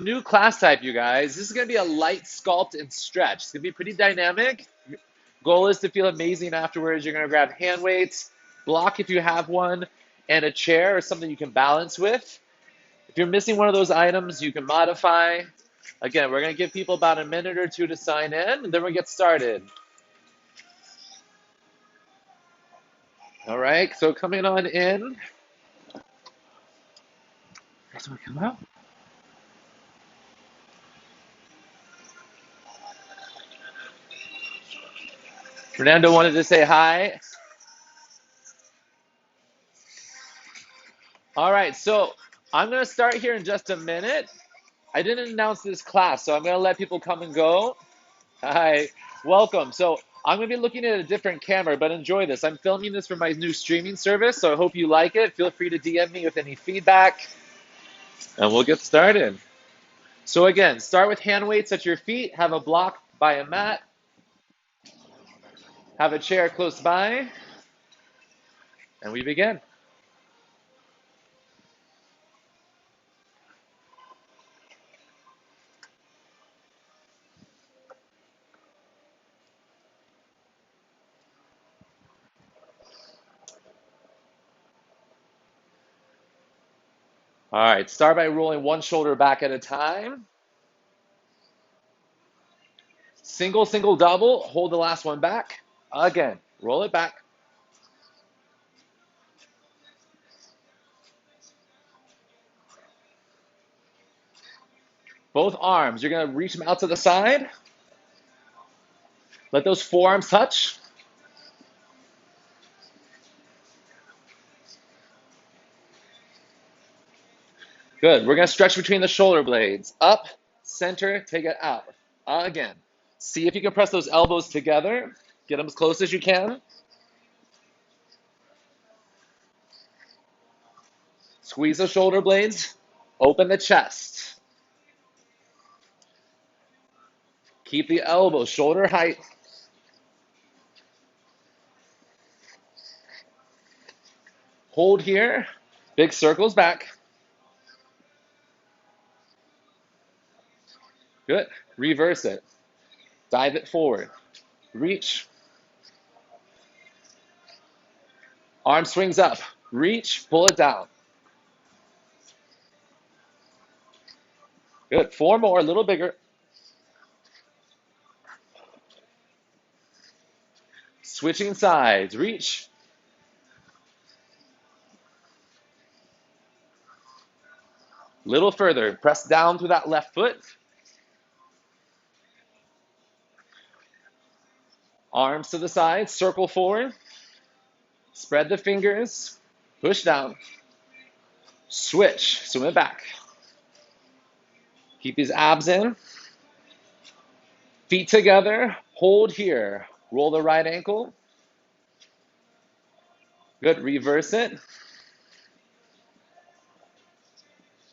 New class type, you guys. This is going to be a light sculpt and stretch. It's going to be pretty dynamic. Goal is to feel amazing afterwards. You're going to grab hand weights, block if you have one, and a chair or something you can balance with. If you're missing one of those items, you can modify. Again, we're going to give people about a minute or two to sign in, and then we'll get started. All right, so coming on in. Guys want to come out? Fernando wanted to say hi. All right, so I'm going to start here in just a minute. I didn't announce this class, so I'm going to let people come and go. Hi, welcome. So I'm going to be looking at a different camera, but enjoy this. I'm filming this for my new streaming service, so I hope you like it. Feel free to DM me with any feedback, and we'll get started. So again, start with hand weights at your feet. Have a block by a mat. Have a chair close by, and we begin. All right, start by rolling one shoulder back at a time. Single, single, double. Hold the last one back. Again, roll it back. Both arms, you're going to reach them out to the side. Let those forearms touch. Good. We're going to stretch between the shoulder blades. Up, center, take it out. Again. See if you can press those elbows together. Get them as close as you can. Squeeze the shoulder blades. Open the chest. Keep the elbows shoulder height. Hold here. Big circles back. Good. Reverse it. Dive it forward. Reach. Arm swings up. Reach. Pull it down. Good. Four more. A little bigger. Switching sides. Reach. Little further. Press down through that left foot. Arms to the side. Circle forward. Spread the fingers. Push down. Switch. Swim it back. Keep these abs in. Feet together. Hold here. Roll the right ankle. Good. Reverse it.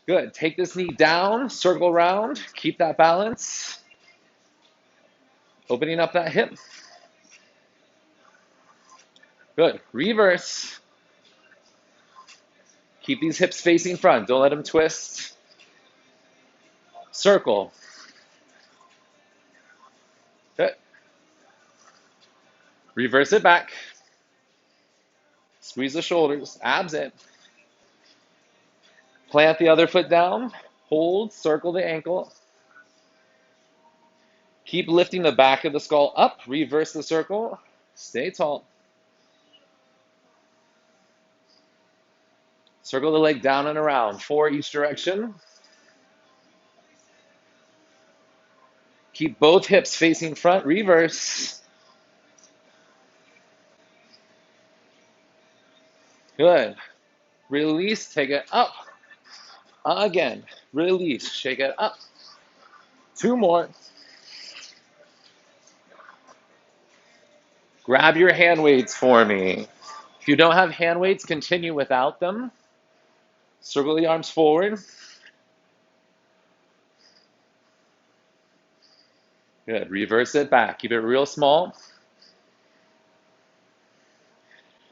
Good. Take this knee down. Circle around. Keep that balance. Opening up that hip. Good. Reverse. Keep these hips facing front. Don't let them twist. Circle. Good. Reverse it back. Squeeze the shoulders. Abs in. Plant the other foot down. Hold. Circle the ankle. Keep lifting the back of the skull up. Reverse the circle. Stay tall. Circle the leg down and around. 4 each direction. Keep both hips facing front. Reverse. Good. Release. Take it up. Again. Release. Shake it up. 2 more. Grab your hand weights for me. If you don't have hand weights, continue without them. Circle the arms forward. Good. Reverse it back. Keep it real small.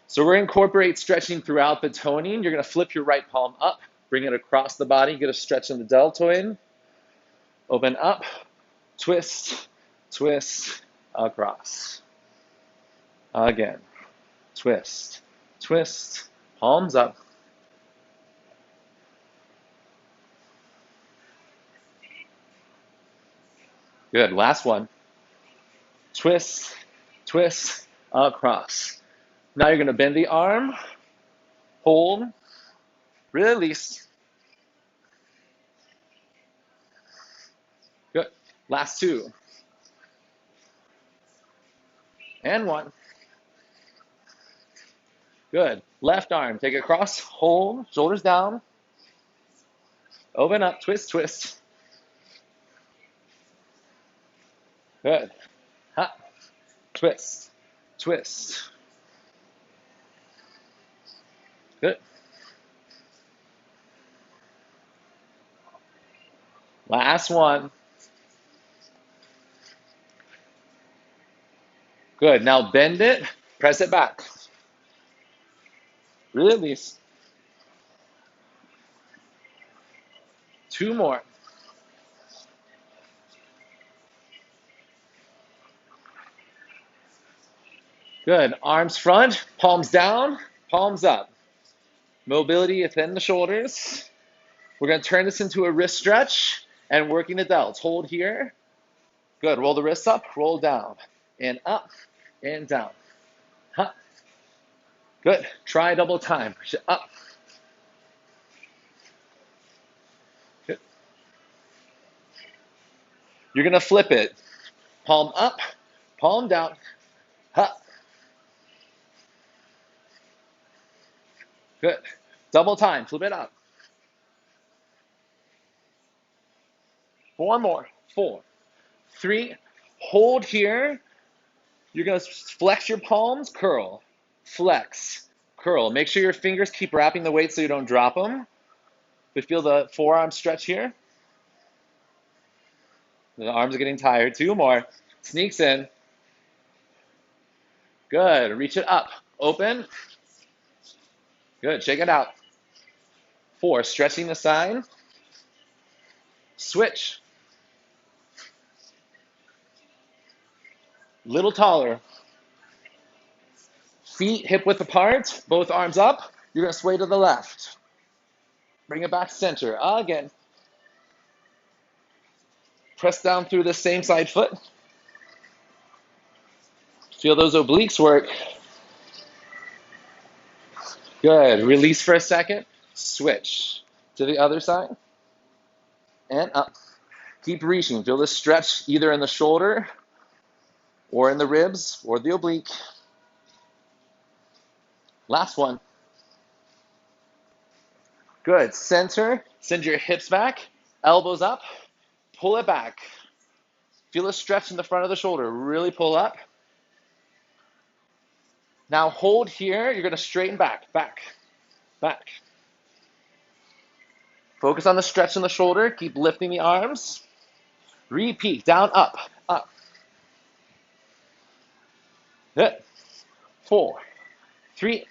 So we're going to incorporate stretching throughout the toning. You're going to flip your right palm up, bring it across the body, get a stretch in the deltoid. Open up, twist, twist, across. Again, twist, twist, palms up. Good, last one. Twist, twist, across. Now you're gonna bend the arm, hold, release. Good, last two. And one. Good, left arm, take it across, hold, shoulders down. Open up, twist, twist. Good, ha, twist, twist. Good. Last one. Good. Now bend it, press it back. Release. Two more. Good. Arms front, palms down, palms up. Mobility within the shoulders. We're going to turn this into a wrist stretch and working the delts. Hold here. Good. Roll the wrists up, roll down, and up, and down. Huh. Good. Try double time. Push it up. Good. You're going to flip it. Palm up, palm down. Huh. Good. Double time. Flip it up. Four more. 4, 3. Hold here. You're going to flex your palms, curl, flex, curl. Make sure your fingers keep wrapping the weight so you don't drop them. We feel the forearm stretch here. The arms are getting tired. 2 more. Sneaks in. Good. Reach it up. Open. Good. Shake it out. 4. Stretching the side. Switch. Little taller. Feet hip width apart. Both arms up. You're going to sway to the left. Bring it back center. Again. Press down through the same side foot. Feel those obliques work. Good. Release for a second. Switch to the other side. And up. Keep reaching. Feel the stretch either in the shoulder or in the ribs or the oblique. Last one. Good. Center. Send your hips back. Elbows up. Pull it back. Feel a stretch in the front of the shoulder. Really pull up. Now hold here. You're going to straighten back, back, back. Focus on the stretch in the shoulder. Keep lifting the arms. Repeat. Down, up, up. Good. 4, 3,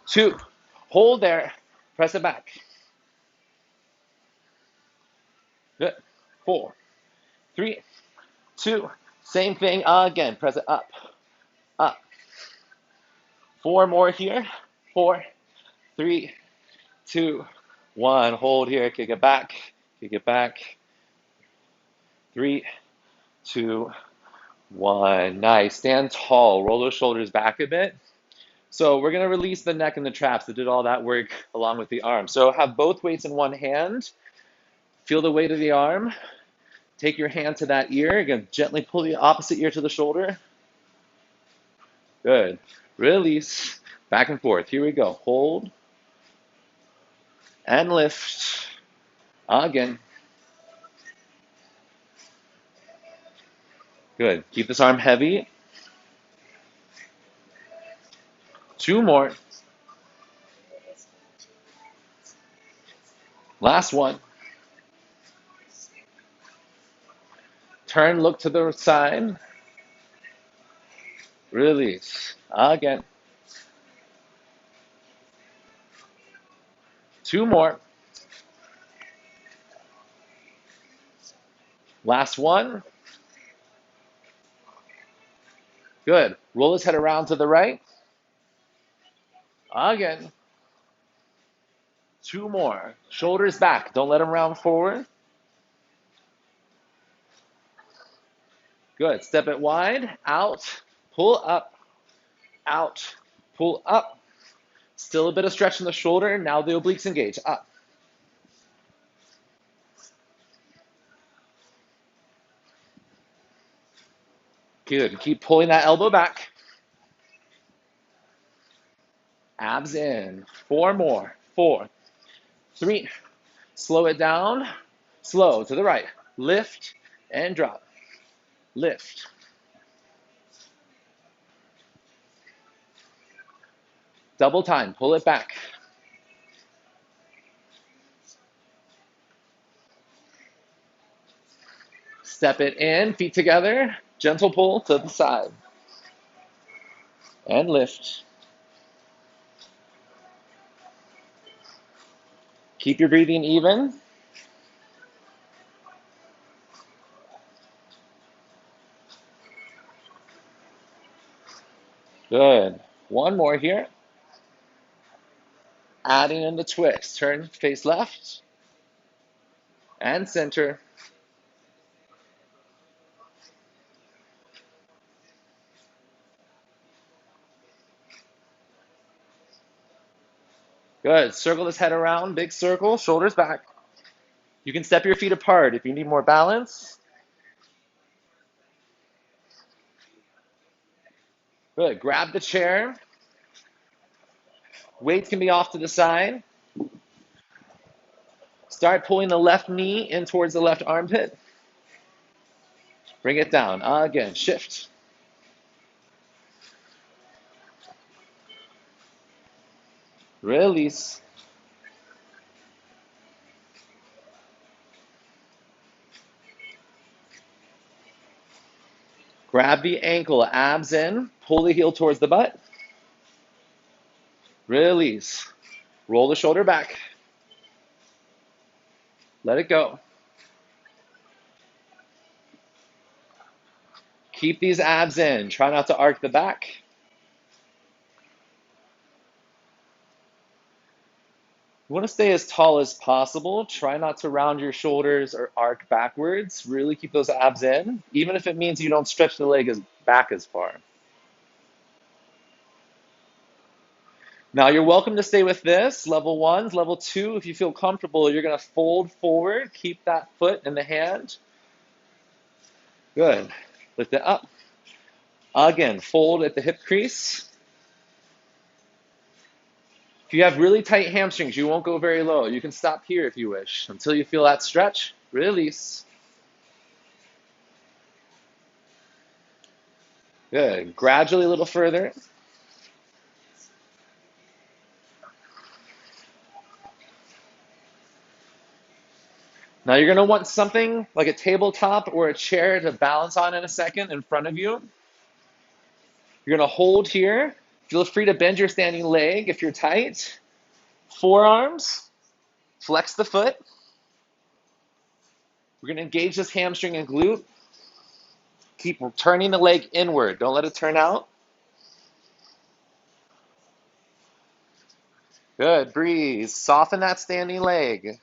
2. Hold there. Press it back. Good. 4, 3, 2. Same thing again. Press it up, up. 4 more here. 4, 3, 2, 1. Hold here. Kick it back. Kick it back. 3, 2, 1. Nice. Stand tall. Roll those shoulders back a bit. So we're going to release the neck and the traps that did all that work along with the arm. So have both weights in one hand. Feel the weight of the arm. Take your hand to that ear. You're going to gently pull the opposite ear to the shoulder. Good. Release. Back and forth. Here we go. Hold. And lift. Again. Good. Keep this arm heavy. 2 more. Last one. Turn, look to the side. Release. Again. 2 more. Last one. Good. Roll his head around to the right. Again. Two more. Shoulders back. Don't let him round forward. Good. Step it wide. Out. Pull up. Out. Pull up. Still a bit of stretch in the shoulder. Now the obliques engage. Up. Good. Keep pulling that elbow back. Abs in. Four more. Four. Three. Slow it down. Slow to the right. Lift and drop. Lift. Double time. Pull it back. Step it in. Feet together. Gentle pull to the side. And lift. Keep your breathing even. Good. One more here. Adding in the twist. Turn face left and center. Good. Circle this head around. Big circle. Shoulders back. You can step your feet apart if you need more balance. Good. Grab the chair. Weights can be off to the side. Start pulling the left knee in towards the left armpit. Bring it down. Again, shift. Release. Grab the ankle, abs in. Pull the heel towards the butt. Release. Roll the shoulder back. Let it go. Keep these abs in. Try not to arc the back. You want to stay as tall as possible. Try not to round your shoulders or arc backwards. Really keep those abs in, even if it means you don't stretch the leg back as far. Now you're welcome to stay with this, level ones. Level two, if you feel comfortable, you're going to fold forward. Keep that foot in the hand. Good. Lift it up. Again, fold at the hip crease. If you have really tight hamstrings, you won't go very low. You can stop here if you wish. Until you feel that stretch, release. Good. Gradually a little further. Now you're going to want something like a tabletop or a chair to balance on in a second in front of you. You're going to hold here. Feel free to bend your standing leg if you're tight. Forearms. Flex the foot. We're going to engage this hamstring and glute. Keep turning the leg inward. Don't let it turn out. Good. Breathe. Soften that standing leg.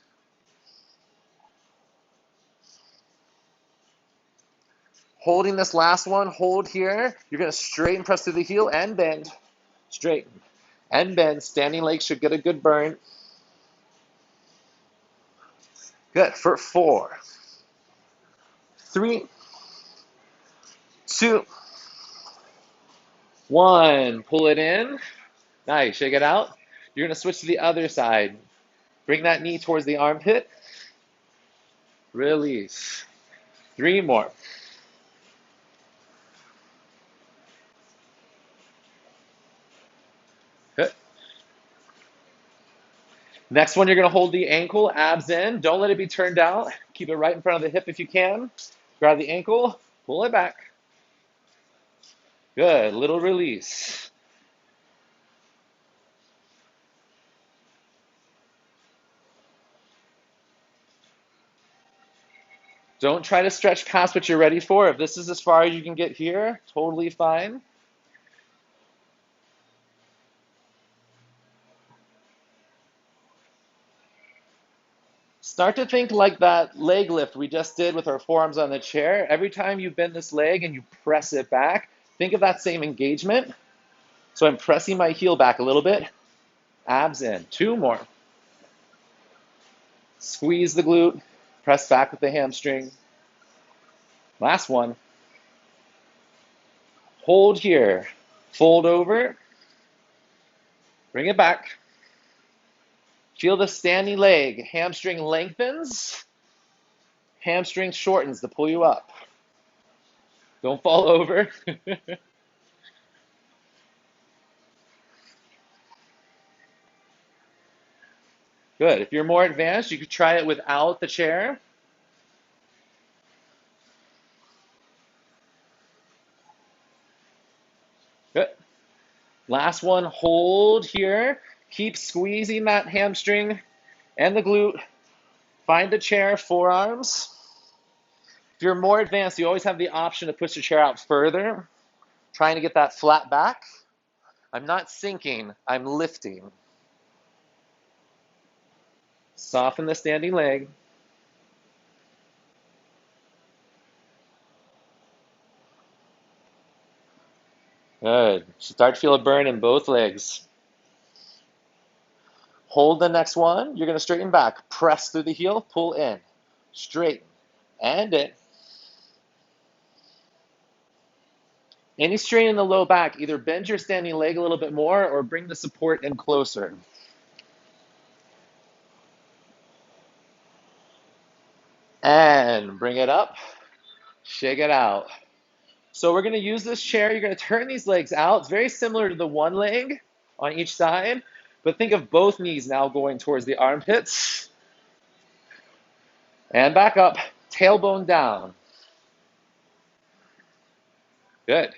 Holding this last one, hold here. You're going to straighten, press through the heel, and bend. Straighten and bend. Standing leg should get a good burn. Good. For 4, 3, 2, 1. Pull it in. Nice. Shake it out. You're going to switch to the other side. Bring that knee towards the armpit. Release. 3 more. Good. Next one, you're going to hold the ankle, abs in. Don't let it be turned out. Keep it right in front of the hip if you can. Grab the ankle, pull it back. Good. Little release. Don't try to stretch past what you're ready for. If this is as far as you can get here, totally fine. Start to think like that leg lift we just did with our forearms on the chair. Every time you bend this leg and you press it back, think of that same engagement. So I'm pressing my heel back a little bit. Abs in. 2 more. Squeeze the glute. Press back with the hamstring. Last one. Hold here. Fold over. Bring it back. Feel the standing leg. Hamstring lengthens. Hamstring shortens to pull you up. Don't fall over. Good. If you're more advanced, you could try it without the chair. Good. Last one, hold here. Keep squeezing that hamstring and the glute. Find the chair, forearms. If you're more advanced, you always have the option to push the chair out further, trying to get that flat back. I'm not sinking, I'm lifting. Soften the standing leg. Good. Start to feel a burn in both legs. Hold the next one. You're going to straighten back. Press through the heel, pull in. Straighten. And in. Any strain in the low back, either bend your standing leg a little bit more or bring the support in closer. And bring it up. Shake it out. So we're going to use this chair. You're going to turn these legs out. It's very similar to the one leg on each side, but think of both knees now going towards the armpits. And back up, tailbone down. Good.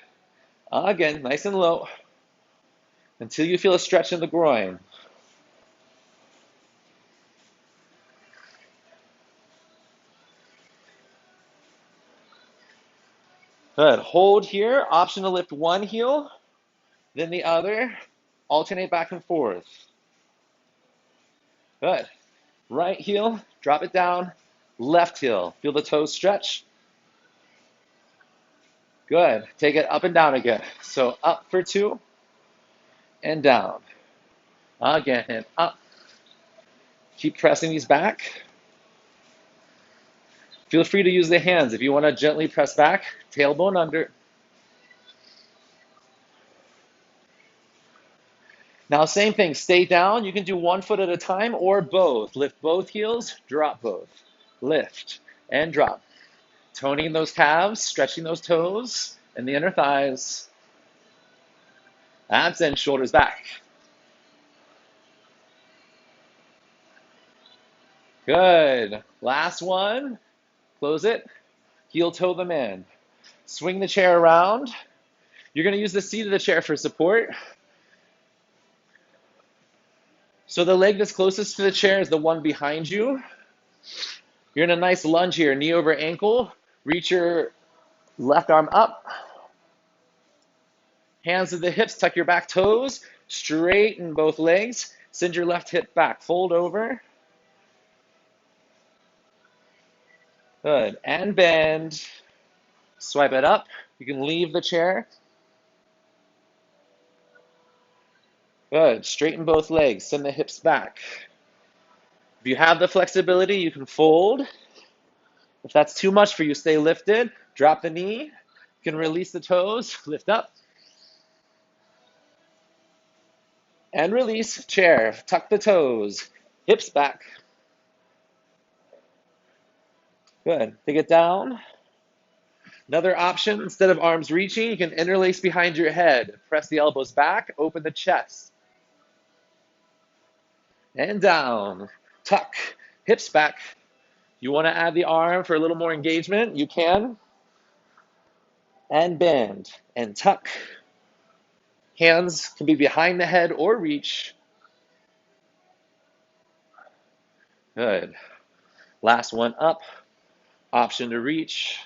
Again, nice and low until you feel a stretch in the groin. Good. Hold here. Option to lift one heel, then the other. Alternate back and forth. Good. Right heel, drop it down. Left heel. Feel the toes stretch. Good. Take it up and down again. So up for 2 and down. Again and up. Keep pressing these back. Feel free to use the hands if you want to gently press back, tailbone under. Now, same thing, stay down. You can do 1 foot at a time or both. Lift both heels, drop both. Lift and drop. Toning those calves, stretching those toes and the inner thighs. Abs and shoulders back. Good. Last one. Close it. Heel toe them in. Swing the chair around. You're going to use the seat of the chair for support. So the leg that's closest to the chair is the one behind you. You're in a nice lunge here, knee over ankle. Reach your left arm up. Hands to the hips, tuck your back toes. Straighten both legs. Send your left hip back. Fold over. Good. And bend. Swipe it up. You can leave the chair. Good. Straighten both legs. Send the hips back. If you have the flexibility, you can fold. If that's too much for you, stay lifted. Drop the knee. You can release the toes. Lift up. And release. Chair. Tuck the toes. Hips back. Good. Take it down. Another option, instead of arms reaching, you can interlace behind your head. Press the elbows back, open the chest. And down. Tuck. Hips back. You want to add the arm for a little more engagement? You can. And bend. And tuck. Hands can be behind the head or reach. Good. Last one up. Option to reach.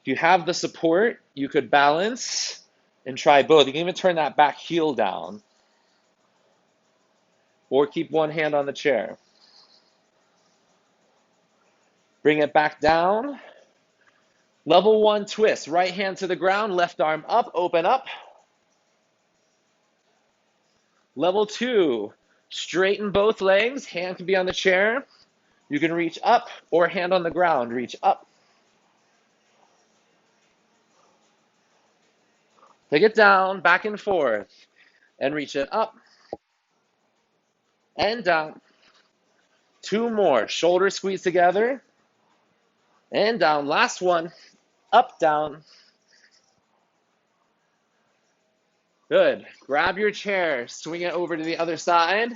If you have the support, you could balance and try both. You can even turn that back heel down or keep one hand on the chair. Bring it back down. Level 1 twist. Right hand to the ground, left arm up, open up. Level 2, straighten both legs. Hand can be on the chair. You can reach up or hand on the ground, reach up. Take it down, back and forth, and reach it up and down. 2 more, shoulders squeeze together and down. Last one, up, down. Good. Grab your chair, swing it over to the other side.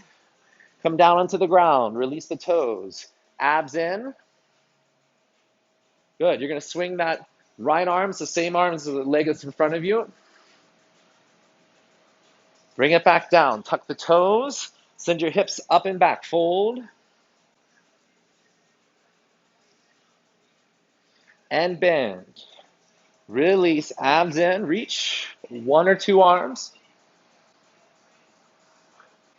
Come down onto the ground, release the toes. Abs in. Good. You're going to swing that right arm, it's the same arm as the leg that's in front of you. Bring it back down. Tuck the toes. Send your hips up and back. Fold. And bend. Release. Abs in. Reach. 1 or 2 arms.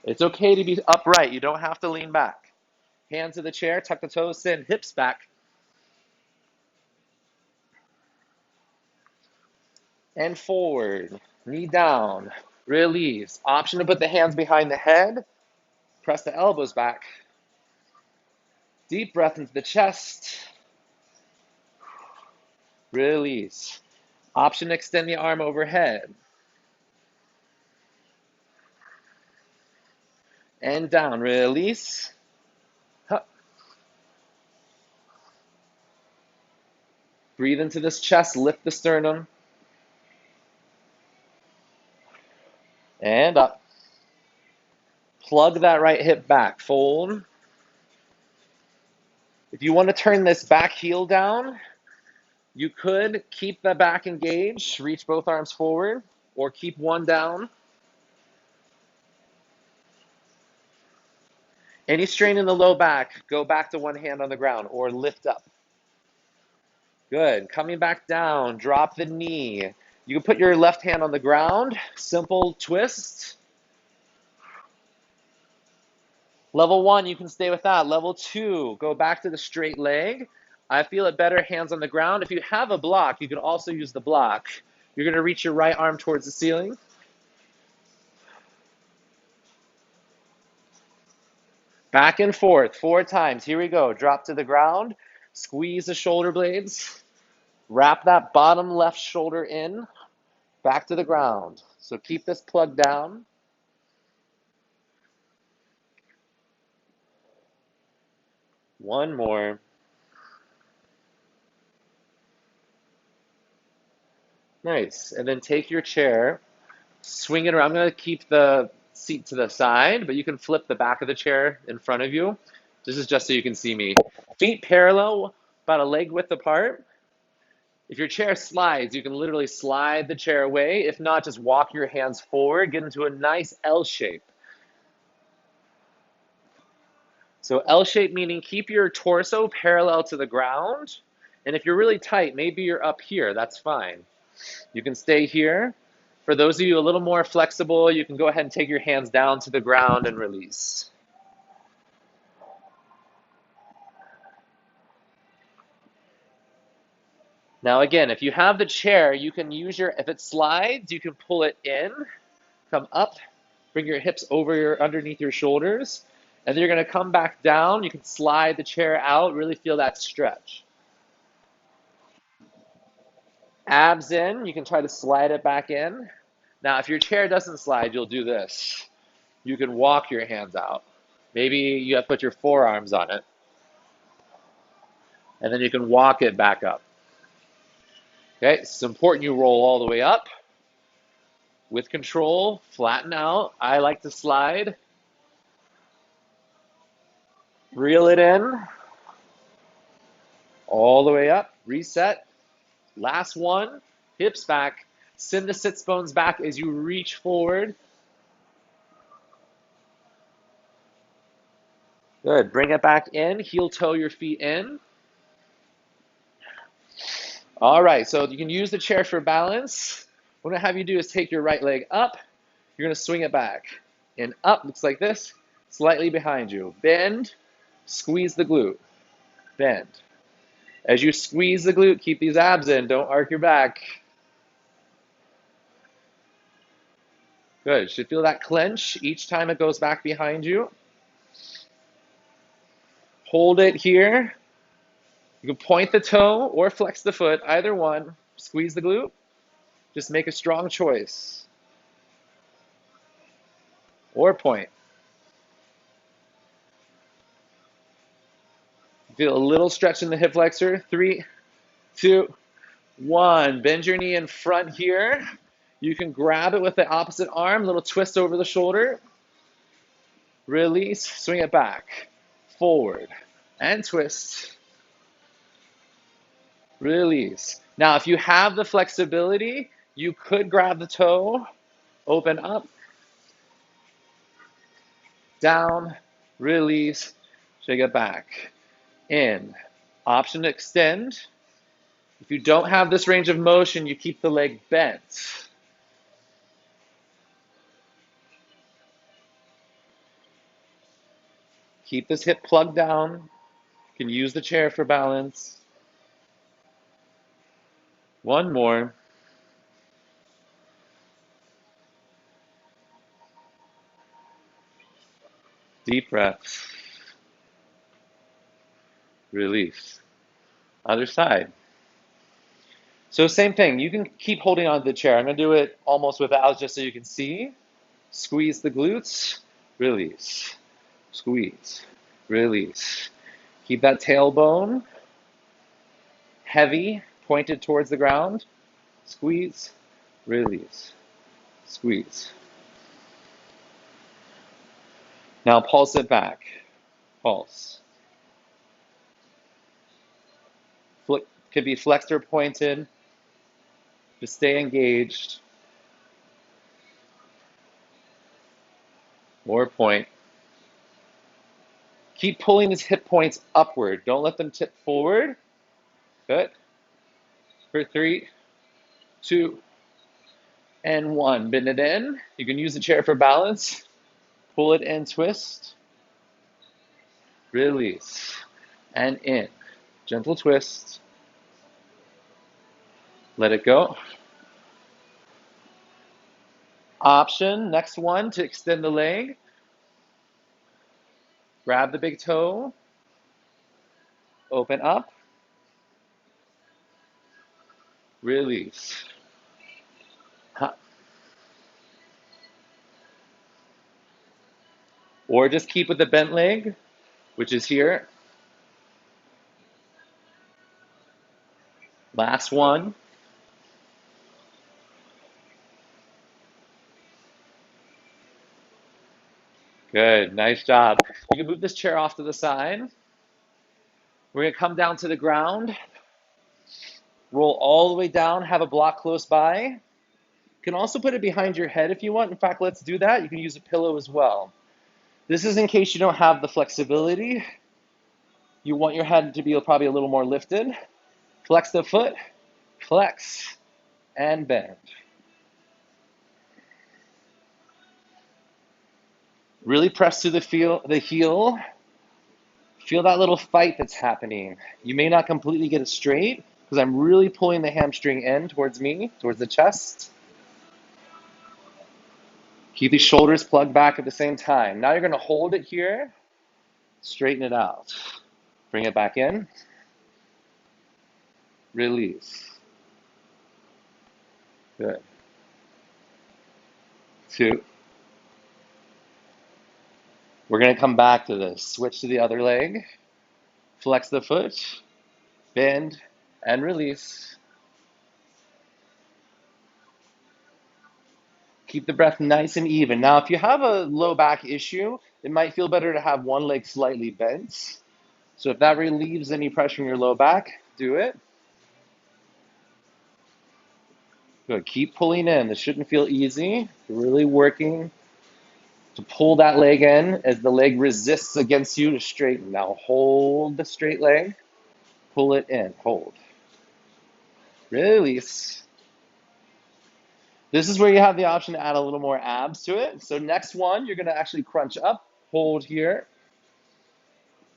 It's okay to be upright. You don't have to lean back. Hands to the chair. Tuck the toes. Send hips back. And forward. Knee down. Release. Option to put the hands behind the head. Press the elbows back. Deep breath into the chest. Release. Option to extend the arm overhead. And down. Release. Hup. Breathe into this chest. Lift the sternum. And up. Plug that right hip back. Fold. If you want to turn this back heel down, you could keep the back engaged, reach both arms forward, or keep one down. Any strain in the low back, go back to one hand on the ground or lift up. Good. Coming back down, drop the knee. You can put your left hand on the ground, simple twist. Level 1, you can stay with that. Level 2, go back to the straight leg. I feel it better, hands on the ground. If you have a block, you can also use the block. You're going to reach your right arm towards the ceiling. Back and forth, 4 times. Here we go. Drop to the ground. Squeeze the shoulder blades. Wrap that bottom left shoulder in. Back to the ground. So keep this plugged down. One more. Nice. And then take your chair, swing it around. I'm going to keep the seat to the side, but you can flip the back of the chair in front of you. This is just so you can see me. Feet parallel, about a leg width apart. If your chair slides, you can literally slide the chair away. If not, just walk your hands forward, get into a nice L shape. So L shape meaning keep your torso parallel to the ground. And if you're really tight, maybe you're up here. That's fine. You can stay here. For those of you a little more flexible, you can go ahead and take your hands down to the ground and release. Now again, if you have the chair, you can use if it slides, you can pull it in, come up, bring your hips underneath your shoulders, and then you're going to come back down. You can slide the chair out, really feel that stretch. Abs in, you can try to slide it back in. Now, if your chair doesn't slide, you'll do this. You can walk your hands out. Maybe you have to put your forearms on it. And then you can walk it back up. Okay, it's important you roll all the way up. With control, flatten out. I like to slide. Reel it in. All the way up. Reset. Last one. Hips back. Send the sits bones back as you reach forward. Good. Bring it back in. Heel toe your feet in. All right. So you can use the chair for balance. What I'm going to have you do is take your right leg up. You're going to swing it back. And up. Looks like this. Slightly behind you. Bend. Squeeze the glute. Bend. As you squeeze the glute, keep these abs in. Don't arc your back. Good. You should feel that clench each time it goes back behind you. Hold it here. You can point the toe or flex the foot, either one. Squeeze the glute. Just make a strong choice. Or point. Feel a little stretch in the hip flexor. 3, 2, 1. Bend your knee in front here. You can grab it with the opposite arm, little twist over the shoulder. Release, swing it back. Forward and twist. Release. Now, if you have the flexibility, you could grab the toe, open up, down, release, shake it back. In. Option to extend. If you don't have this range of motion, you keep the leg bent. Keep this hip plugged down. You can use the chair for balance. One more. Deep breaths. Release. Other side. So same thing. You can keep holding on to the chair. I'm going to do it almost without, just so you can see. Squeeze the glutes. Release. Squeeze. Release. Keep that tailbone heavy, pointed towards the ground. Squeeze. Release. Squeeze. Now pulse it back. Pulse. Could be flexed or pointed. Just stay engaged. Or point. Keep pulling his hip points upward. Don't let them tip forward. Good. For 3, 2, and 1. Bend it in. You can use the chair for balance. Pull it in, twist. Release. And in. Gentle twist. Let it go. Option, next one, to extend the leg. Grab the big toe. Open up. Release. Or just keep with the bent leg, which is here. Last one. Good, nice job. You can move this chair off to the side. We're gonna come down to the ground. Roll all the way down, have a block close by. You can also put it behind your head if you want. In fact, let's do that. You can use a pillow as well. This is in case you don't have the flexibility. You want your head to be probably a little more lifted. Flex the foot, flex, and bend. Really press to the heel. Feel that little fight that's happening. You may not completely get it straight because I'm really pulling the hamstring in towards me, towards the chest. Keep the shoulders plugged back at the same time. Now you're going to hold it here, straighten it out. Bring it back in. Release. Good. 2. We're going to come back to this. Switch to the other leg. Flex the foot. Bend and release. Keep the breath nice and even. Now, if you have a low back issue, it might feel better to have one leg slightly bent. So if that relieves any pressure in your low back, do it. Good. Keep pulling in. This shouldn't feel easy. You're really working To pull that leg in as the leg resists against you to straighten. Now hold the straight leg, pull it in, hold. Release. This is where you have the option to add a little more abs to it. So next one, you're gonna actually crunch up, hold here.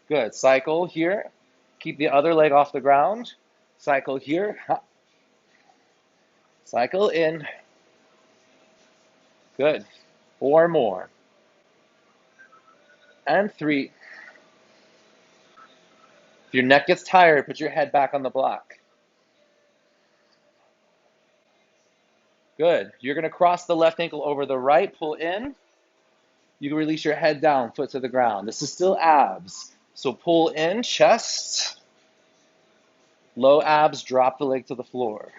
Good, cycle here. Keep the other leg off the ground. Cycle here, cycle in. Good, 4 more. And 3. If your neck gets tired, put your head back on the block. Good. You're going to cross the left ankle over the right, pull in. You can release your head down, foot to the ground. This is still abs. So pull in, chest. Low abs, drop the leg to the floor.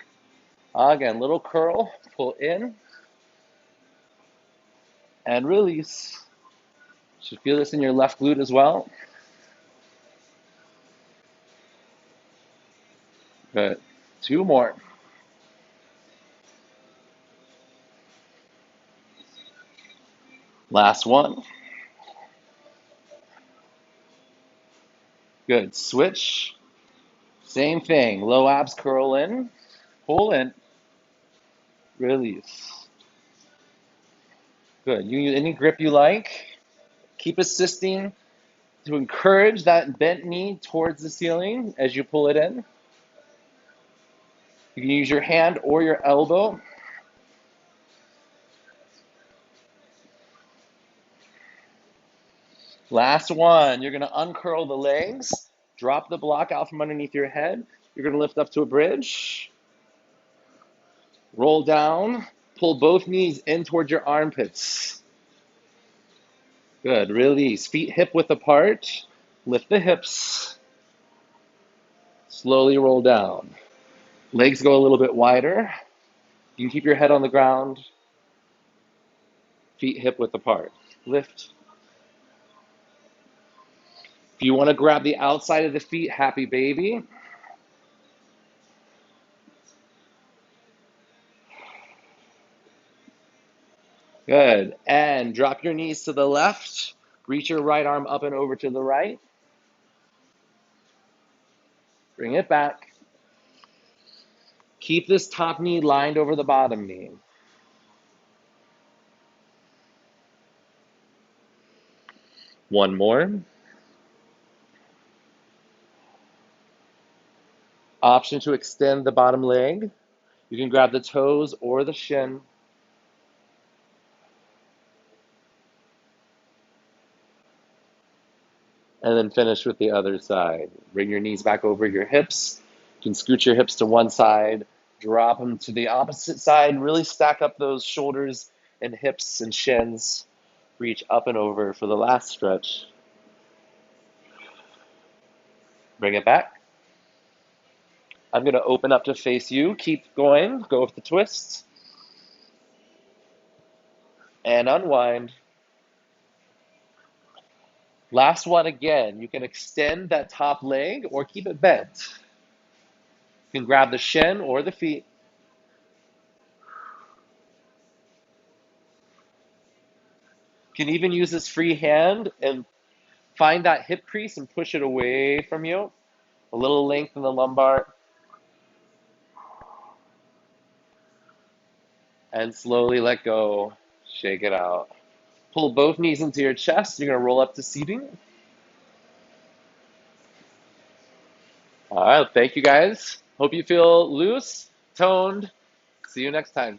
Again, little curl, pull in. And release. You should feel this in your left glute as well. Good. 2 more. Last one. Good. Switch. Same thing. Low abs curl in, pull in, release. Good. You use any grip you like. Keep assisting to encourage that bent knee towards the ceiling as you pull it in. You can use your hand or your elbow. Last one. You're going to uncurl the legs. Drop the block out from underneath your head. You're going to lift up to a bridge. Roll down. Pull both knees in towards your armpits. Good. Release. Feet hip width apart. Lift the hips. Slowly roll down. Legs go a little bit wider. You can keep your head on the ground. Feet hip width apart. Lift. If you want to grab the outside of the feet, happy baby. Good. And drop your knees to the left. Reach your right arm up and over to the right. Bring it back. Keep this top knee lined over the bottom knee. One more. Option to extend the bottom leg. You can grab the toes or the shin. And then finish with the other side. Bring your knees back over your hips. You can scoot your hips to one side, drop them to the opposite side. Really stack up those shoulders and hips and shins. Reach up and over for the last stretch. Bring it back. I'm going to open up to face you. Keep going. Go with the twist. And unwind. Last one again. You can extend that top leg or keep it bent. You can grab the shin or the feet. You can even use this free hand and find that hip crease and push it away from you. A little length in the lumbar. And slowly let go. Shake it out. Pull both knees into your chest. You're going to roll up to seating. All right. Thank you, guys. Hope you feel loose, toned. See you next time.